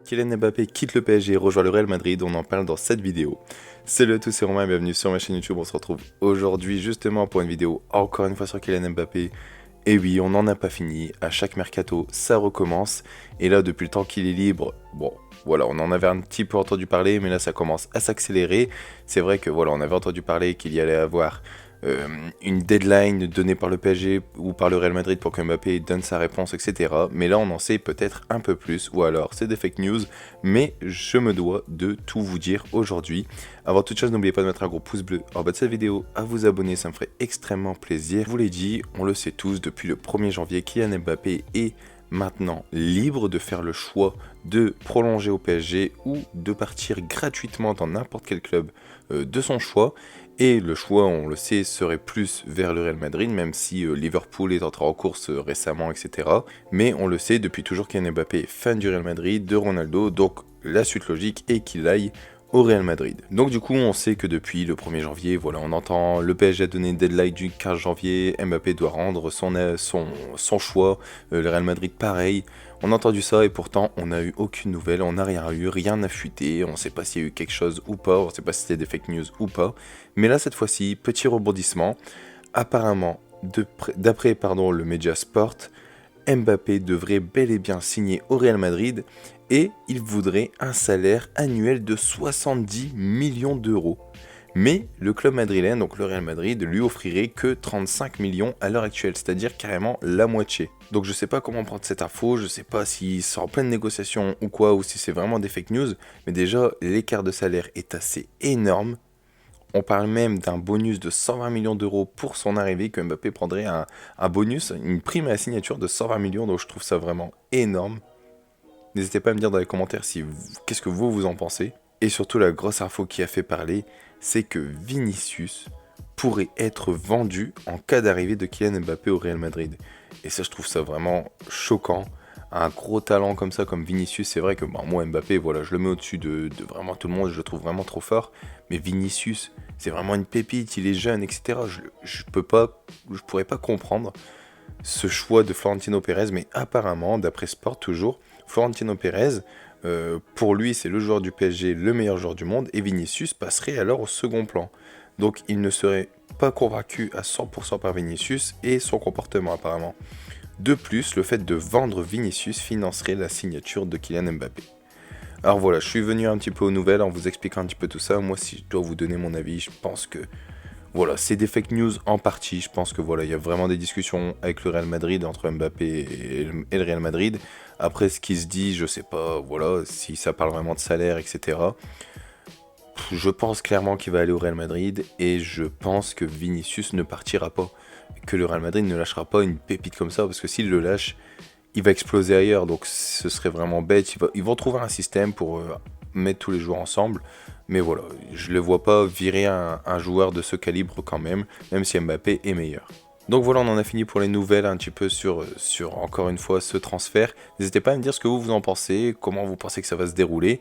Kylian Mbappé quitte le PSG et rejoint le Real Madrid, on en parle dans cette vidéo. Salut à tous, c'est Romain et bienvenue sur ma chaîne YouTube, on se retrouve aujourd'hui justement pour une vidéo encore une fois sur Kylian Mbappé. Et oui, on n'en a pas fini, à chaque mercato ça recommence, et là depuis le temps qu'il est libre, bon voilà, on en avait un petit peu entendu parler, mais là ça commence à s'accélérer. C'est vrai que voilà, on avait entendu parler qu'il y allait avoir une deadline donnée par le PSG ou par le Real Madrid pour que Mbappé donne sa réponse, etc. Mais là, on en sait peut-être un peu plus, ou alors c'est des fake news, mais je me dois de tout vous dire aujourd'hui. Avant toute chose, n'oubliez pas de mettre un gros pouce bleu en bas de cette vidéo, à vous abonner, ça me ferait extrêmement plaisir. Je vous l'ai dit, on le sait tous, depuis le 1er janvier, Kylian Mbappé est maintenant libre de faire le choix de prolonger au PSG ou de partir gratuitement dans n'importe quel club de son choix. Et le choix, on le sait, serait plus vers le Real Madrid, même si Liverpool est entré en course récemment, etc. Mais on le sait, depuis toujours Kylian Mbappé est fan du Real Madrid, de Ronaldo, donc la suite logique est qu'il aille au Real Madrid. Donc du coup, on sait que depuis le 1er janvier, voilà, on entend le PSG a donné une deadline du 15 janvier, Mbappé doit rendre son choix, le Real Madrid pareil. On a entendu ça et pourtant on n'a eu aucune nouvelle, on n'a rien eu, rien n'a fuité, on ne sait pas s'il y a eu quelque chose ou pas, on ne sait pas si c'était des fake news ou pas. Mais là cette fois-ci, petit rebondissement, apparemment, d'après le Media Sport, Mbappé devrait bel et bien signer au Real Madrid et il voudrait un salaire annuel de 70 millions d'euros. Mais le club madrilène, donc le Real Madrid, lui offrirait que 35 millions à l'heure actuelle, c'est-à-dire carrément la moitié. Donc je sais pas comment prendre cette info, je sais pas si c'est en pleine négociation ou quoi, ou si c'est vraiment des fake news, mais déjà l'écart de salaire est assez énorme. On parle même d'un bonus de 120 millions d'euros pour son arrivée, que Mbappé prendrait un bonus, une prime à la signature de 120 millions, donc je trouve ça vraiment énorme. N'hésitez pas à me dire dans les commentaires qu'est-ce que vous en pensez. Et surtout la grosse info qui a fait parler, c'est que Vinicius pourrait être vendu en cas d'arrivée de Kylian Mbappé au Real Madrid. Et ça, je trouve ça vraiment choquant. Un gros talent comme ça, comme Vinicius, c'est vrai que moi, Mbappé, voilà, je le mets au-dessus de vraiment tout le monde, je le trouve vraiment trop fort. Mais Vinicius, c'est vraiment une pépite, il est jeune, etc. Je pourrais pas comprendre ce choix de Florentino Pérez, mais apparemment, d'après Sport toujours, Florentino Pérez, pour lui, c'est le joueur du PSG, le meilleur joueur du monde, et Vinicius passerait alors au second plan. Donc il ne serait pas convaincu à 100% par Vinicius et son comportement apparemment. De plus, le fait de vendre Vinicius financerait la signature de Kylian Mbappé. Alors voilà, je suis venu un petit peu aux nouvelles en vous expliquant un petit peu tout ça. Moi, si je dois vous donner mon avis, je pense que voilà, c'est des fake news en partie. Je pense que voilà, il y a vraiment des discussions avec le Real Madrid, entre Mbappé et le Real Madrid. Après, ce qui se dit, je sais pas, voilà, si ça parle vraiment de salaire, etc. Je pense clairement qu'il va aller au Real Madrid et je pense que Vinicius ne partira pas. Que le Real Madrid ne lâchera pas une pépite comme ça, parce que s'il le lâche, il va exploser ailleurs. Donc ce serait vraiment bête. Ils vont trouver un système pour mettre tous les joueurs ensemble. Mais voilà, je ne le vois pas virer un joueur de ce calibre quand même si Mbappé est meilleur. Donc voilà, on en a fini pour les nouvelles un petit peu sur encore une fois ce transfert. N'hésitez pas à me dire ce que vous en pensez, comment vous pensez que ça va se dérouler.